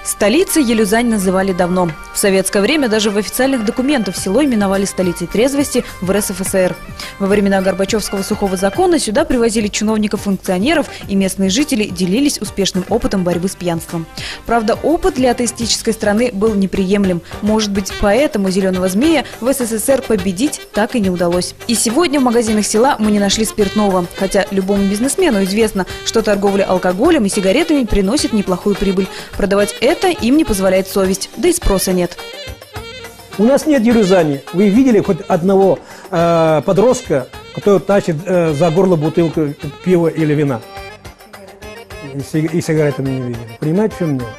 Столицей Елюзань называли давно. В советское время даже в официальных документах село именовали столицей трезвости в РСФСР. Во времена Горбачевского сухого закона сюда привозили чиновников-функционеров, и местные жители делились успешным опытом борьбы с пьянством. Правда, опыт для атеистической страны был неприемлем. Может быть, поэтому «Зеленого змея» в СССР победить так и не удалось. И сегодня в магазинах села мы не нашли спиртного. Хотя любому бизнесмену известно, что торговля алкоголем и сигаретами приносит неплохую прибыль. Продавать это им не позволяет совесть, да и спроса нет. У нас нет Елюзани. Вы видели хоть одного подростка, который тащит за горло бутылку пива или вина? И сигаретами не видели. Понимаете, в чем дело?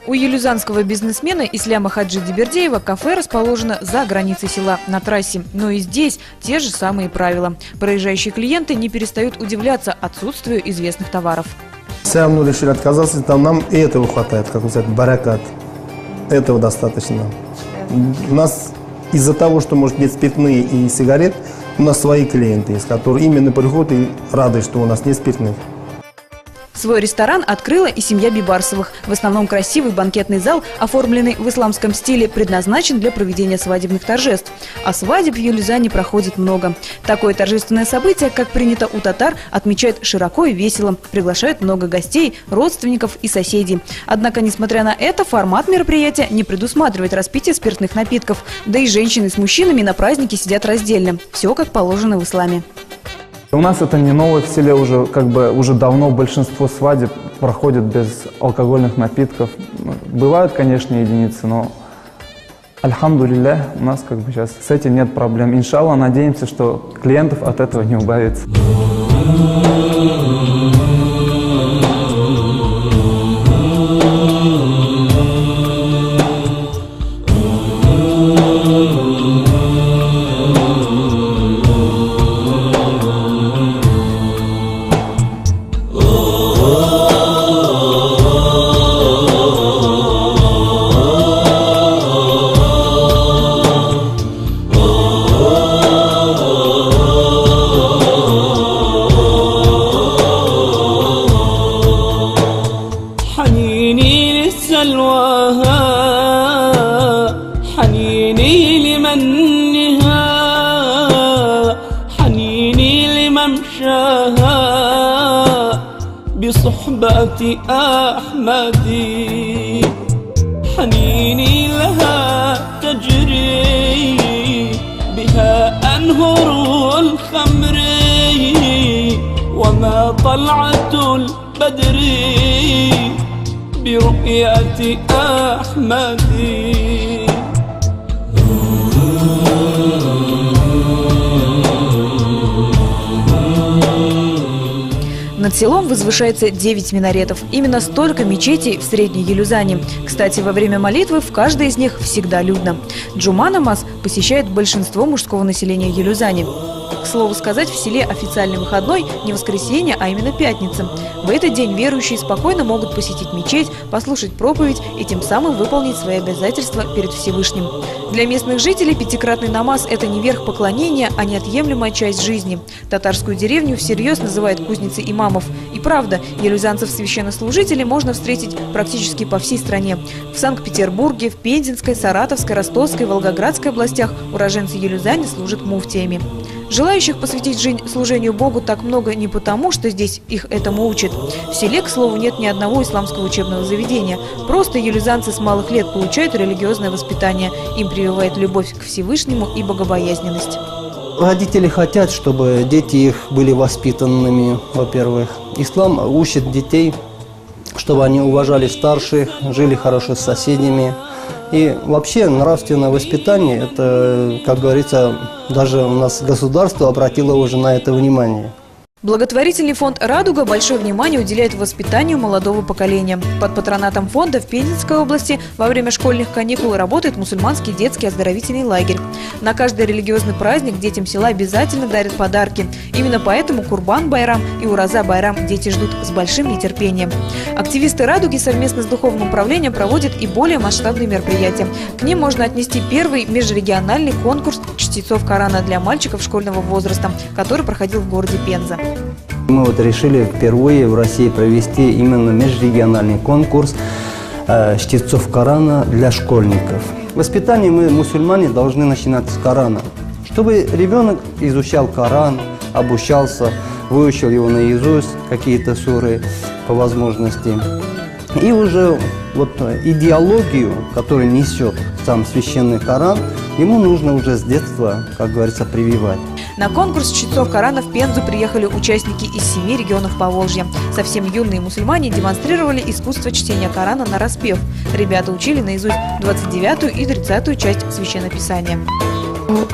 У елюзанского бизнесмена Исляма Хаджи Дибердеева кафе расположено за границей села, на трассе. Но и здесь те же самые правила. Проезжающие клиенты не перестают удивляться отсутствию известных товаров. Все равно решили отказаться, там нам и этого хватает, как сказать, баракат. Этого достаточно. У нас из-за того, что, может, нет спиртные и сигарет, у нас свои клиенты есть, которые именно приходят и рады, что у нас нет спиртных. Свой ресторан открыла и семья Бибарсовых. В основном красивый банкетный зал, оформленный в исламском стиле, предназначен для проведения свадебных торжеств. А свадеб в Елюзане проходит много. Такое торжественное событие, как принято у татар, отмечают широко и весело. Приглашают много гостей, родственников и соседей. Однако, несмотря на это, формат мероприятия не предусматривает распитие спиртных напитков. Да и женщины с мужчинами на празднике сидят раздельно. Все как положено в исламе. У нас это не новое в селе, уже давно большинство свадеб проходит без алкогольных напитков. Бывают, конечно, единицы, но альхамдулилля, у нас сейчас с этим нет проблем. Иншаллах, надеемся, что клиентов от этого не убавится. حنيني لمنها حنيني لممشاها بصحبة أحمدي حنيني لها تجري بها أنهر الخمر وما طلعة البدر برؤية أحمدي. Над селом возвышается 9 минаретов. Именно столько мечетей в Средней Елюзане. Кстати, во время молитвы в каждой из них всегда людно. Джума намаз посещает большинство мужского населения Елюзани. К слову сказать, в селе официальный выходной не воскресенье, а именно пятница. В этот день верующие спокойно могут посетить мечеть, послушать проповедь и тем самым выполнить свои обязательства перед Всевышним. Для местных жителей пятикратный намаз – это не верх поклонения, а неотъемлемая часть жизни. Татарскую деревню всерьез называют кузницей имамов. И правда, елюзанцев-священнослужителей можно встретить практически по всей стране. В Санкт-Петербурге, в Пензенской, Саратовской, Ростовской, Волгоградской областях уроженцы Елюзани служат муфтиями. Желающих посвятить жизнь служению Богу так много не потому, что здесь их этому учат. В селе, к слову, нет ни одного исламского учебного заведения. Просто елюзанцы с малых лет получают религиозное воспитание. Им прививает любовь к Всевышнему и богобоязненность. Родители хотят, чтобы дети их были воспитанными, во-первых. Ислам учит детей, чтобы они уважали старших, жили хорошо с соседями. И вообще нравственное воспитание, это, как говорится, даже у нас государство обратило уже на это внимание. Благотворительный фонд «Радуга» большое внимание уделяет воспитанию молодого поколения. Под патронатом фонда в Пензенской области во время школьных каникул работает мусульманский детский оздоровительный лагерь. На каждый религиозный праздник детям села обязательно дарят подарки. Именно поэтому Курбан-Байрам и Ураза-Байрам дети ждут с большим нетерпением. Активисты «Радуги» совместно с духовным управлением проводят и более масштабные мероприятия. К ним можно отнести первый межрегиональный конкурс чтецов Корана для мальчиков школьного возраста, который проходил в городе Пенза. Мы решили впервые в России провести именно межрегиональный конкурс чтецов Корана для школьников. Воспитание мы, мусульмане, должны начинать с Корана. Чтобы ребенок изучал Коран, обучался, выучил его наизусть, какие-то суры по возможности. И уже вот идеологию, которую несет сам священный Коран, ему нужно уже с детства, как говорится, прививать. На конкурс чтецов Корана в Пензу приехали участники из 7 регионов Поволжья. Совсем юные мусульмане демонстрировали искусство чтения Корана нараспев. Ребята учили наизусть 29-ю и 30-ю часть Священного Писания.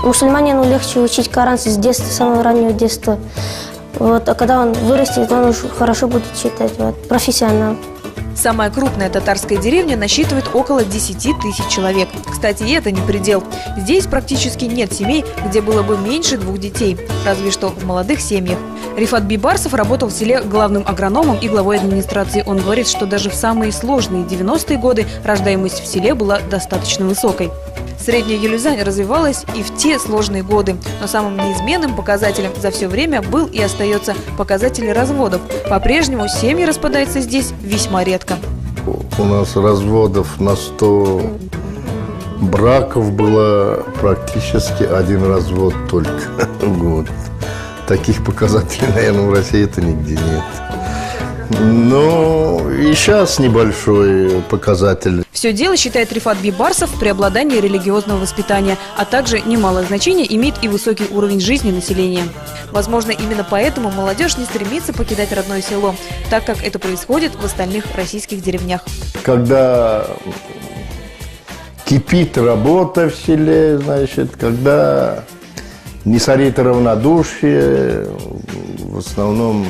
Мусульманину легче учить Коран с детства, с самого раннего детства. Вот, а когда он вырастет, он уже хорошо будет читать, вот, профессионал. Самая крупная татарская деревня насчитывает около 10 тысяч человек. Кстати, и это не предел. Здесь практически нет семей, где было бы меньше 2 детей. Разве что в молодых семьях. Рифат Бибарсов работал в селе главным агрономом и главой администрации. Он говорит, что даже в самые сложные 90-е годы рождаемость в селе была достаточно высокой. Средняя Елюзань развивалась и в те сложные годы. Но самым неизменным показателем за все время был и остается показатель разводов. По-прежнему семьи распадаются здесь весьма редко. У нас разводов на 100 браков было практически 1 развод только в год. Таких показателей, наверное, в России это нигде нет. Но и сейчас небольшой показатель. Все дело, считает Рифат Бибарсов, в преобладании религиозного воспитания, а также немалое значение имеет и высокий уровень жизни населения. Возможно, именно поэтому молодежь не стремится покидать родное село, так как это происходит в остальных российских деревнях. Когда кипит работа в селе, значит, когда не царит равнодушие, в основном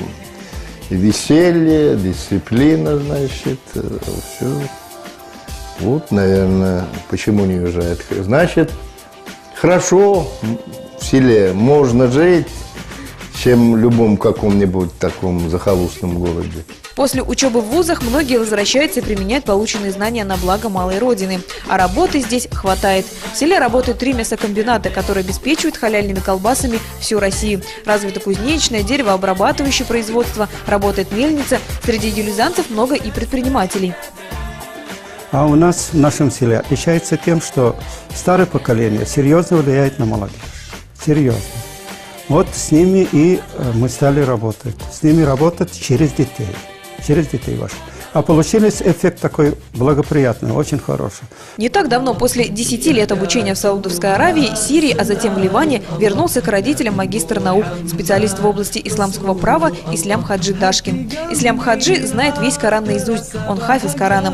веселье, дисциплина, значит, все. Вот, наверное, почему не уезжает. Значит, хорошо в селе можно жить, чем в любом каком-нибудь таком захолустном городе. После учебы в вузах многие возвращаются и применяют полученные знания на благо малой родины. А работы здесь хватает. В селе работают 3 мясокомбината, которые обеспечивают халяльными колбасами всю Россию. Развито кузнечное, деревообрабатывающее производство, работает мельница. Среди елюзанцев много и предпринимателей. А у нас в нашем селе отличается тем, что старое поколение серьезно влияет на молодежь. Серьезно. Вот с ними и мы стали работать. С ними работать через детей. Через детей ваших. А получился эффект такой благоприятный, очень хороший. Не так давно, после 10 лет обучения в Саудовской Аравии, Сирии, а затем в Ливане, вернулся к родителям магистр наук, специалист в области исламского права Ислям Хаджи Дашкин. Ислям Хаджи знает весь Коран наизусть, он хафиз Корана.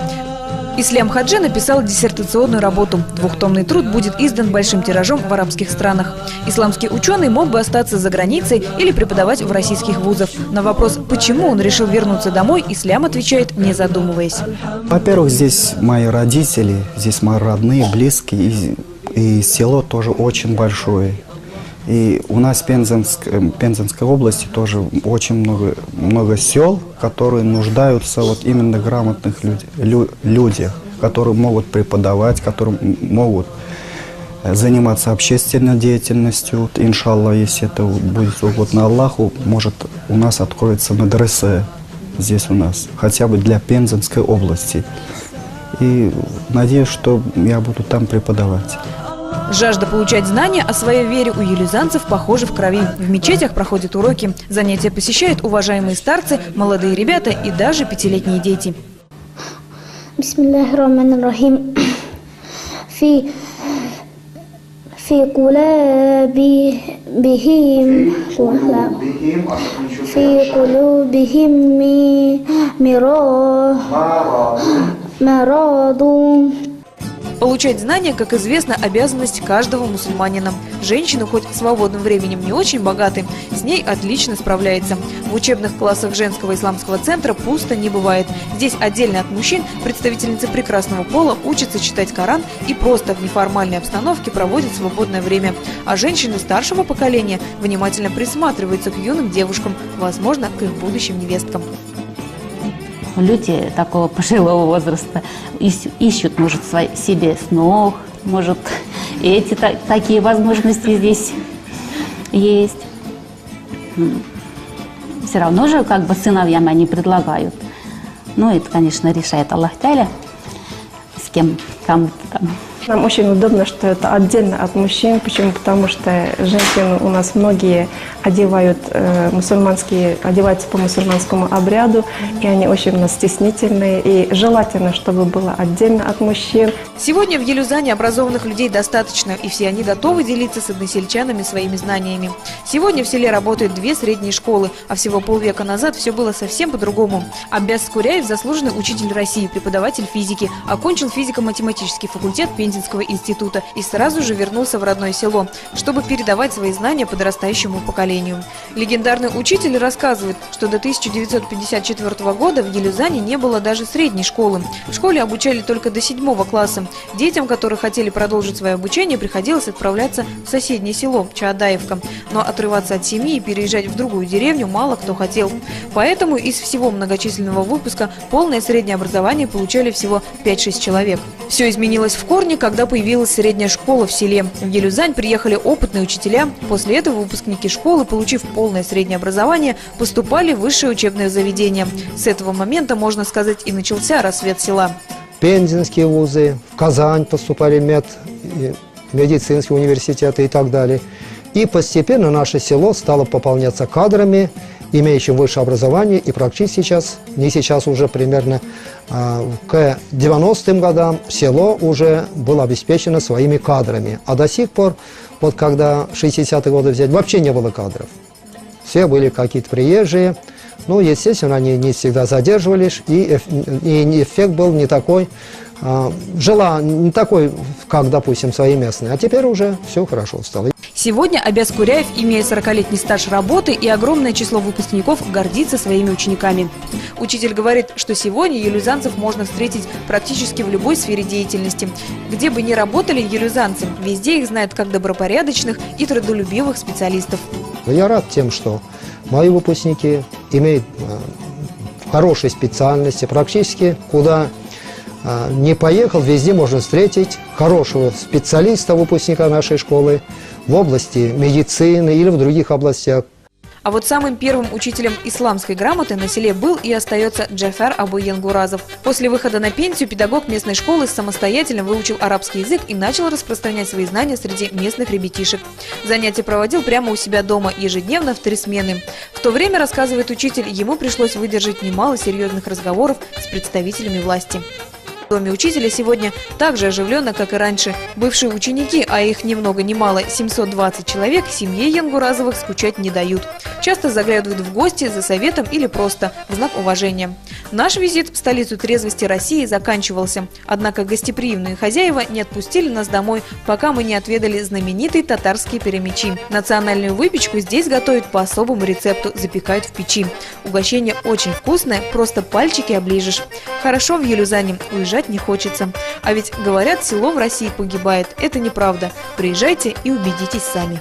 Ислям Хаджи написал диссертационную работу. 2-томный труд будет издан большим тиражом в арабских странах. Исламский ученый мог бы остаться за границей или преподавать в российских вузах. На вопрос, почему он решил вернуться домой, Ислям отвечает, не задумываясь. Во-первых, здесь мои родители, здесь мои родные, близкие, и село тоже очень большое. И у нас в Пензенской области тоже очень много сел, которые нуждаются вот именно в грамотных людях, которые могут преподавать, которые могут заниматься общественной деятельностью. Иншаллах, если это будет угодно Аллаху, может у нас откроется медресе здесь у нас, хотя бы для Пензенской области. И надеюсь, что я буду там преподавать. Жажда получать знания о своей вере у елюзанцев, похоже, в крови. В мечетях проходят уроки. Занятия посещают уважаемые старцы, молодые ребята и даже 5-летние дети. Бисмиллахир-рахманир-рахим. Фи кулубихим мараду. Получать знания, как известно, обязанность каждого мусульманина. Женщина, хоть свободным временем не очень богаты, с ней отлично справляется. В учебных классах женского исламского центра пусто не бывает. Здесь отдельно от мужчин представительницы прекрасного пола учатся читать Коран и просто в неформальной обстановке проводят свободное время. А женщины старшего поколения внимательно присматриваются к юным девушкам, возможно, к их будущим невесткам. Люди такого пожилого возраста ищут, может, себе снох, может, эти такие возможности здесь есть. Все равно же, как бы, сыновьям они предлагают. Ну, это, конечно, решает Аллах Тааля. кем там. Нам очень удобно, что это отдельно от мужчин. Почему? Потому что женщины у нас многие одеваются по мусульманскому обряду, и они очень у нас стеснительные. И желательно, чтобы было отдельно от мужчин. Сегодня в Елюзане образованных людей достаточно, и все они готовы делиться с односельчанами своими знаниями. Сегодня в селе работают 2 средние школы, а всего полвека назад все было совсем по-другому. Аббяс Скуряев – заслуженный учитель России, преподаватель физики, окончил физико-математический факультет Пензенского института и сразу же вернулся в родное село, чтобы передавать свои знания подрастающему поколению. Легендарный учитель рассказывает, что до 1954 года в Елюзане не было даже средней школы. В школе обучали только до 7 класса. Детям, которые хотели продолжить свое обучение, приходилось отправляться в соседнее село Чаадаевка. Но отрываться от семьи и переезжать в другую деревню мало кто хотел. Поэтому из всего многочисленного выпуска полное среднее образование получали всего 5-6 человек. Все изменилось в корне, когда появилась средняя школа в селе. В Елюзань приехали опытные учителя. После этого выпускники школы, получив полное среднее образование, поступали в высшее учебное заведение. С этого момента, можно сказать, и начался рассвет села. Пензенские вузы, в Казань поступали медицинские университеты и так далее. И постепенно наше село стало пополняться кадрами, имеющим высшее образование, и практически сейчас уже примерно к 90-м годам село уже было обеспечено своими кадрами. А до сих пор, вот когда 60-е годы взять, вообще не было кадров. Все были какие-то приезжие. Ну, естественно, они не всегда задерживались, и эффект был не такой, не такой, как, допустим, свои местные. А теперь уже все хорошо стало. Сегодня Аббяс Скуряев, имея 40-летний стаж работы и огромное число выпускников, гордится своими учениками. Учитель говорит, что сегодня елюзанцев можно встретить практически в любой сфере деятельности. Где бы ни работали елюзанцы, везде их знают как добропорядочных и трудолюбивых специалистов. Я рад тем, что мои выпускники имеют хорошие специальности, практически куда не поехал, везде можно встретить хорошего специалиста, выпускника нашей школы в области медицины или в других областях. А вот самым первым учителем исламской грамоты на селе был и остается Джафар Абу Янгуразов. После выхода на пенсию педагог местной школы самостоятельно выучил арабский язык и начал распространять свои знания среди местных ребятишек. Занятия проводил прямо у себя дома, ежедневно в 3 смены. В то время, рассказывает учитель, ему пришлось выдержать немало серьезных разговоров с представителями власти. В доме учителя сегодня так же оживленно, как и раньше. Бывшие ученики, а их ни много ни мало, 720 человек, семье Янгуразовых скучать не дают. Часто заглядывают в гости за советом или просто в знак уважения. Наш визит в столицу трезвости России заканчивался. Однако гостеприимные хозяева не отпустили нас домой, пока мы не отведали знаменитые татарские перемечи. Национальную выпечку здесь готовят по особому рецепту, запекают в печи. Угощение очень вкусное, просто пальчики оближешь. Хорошо в Елюзане, уезжать не хочется. А ведь, говорят, село в России погибает. Это неправда. Приезжайте и убедитесь сами.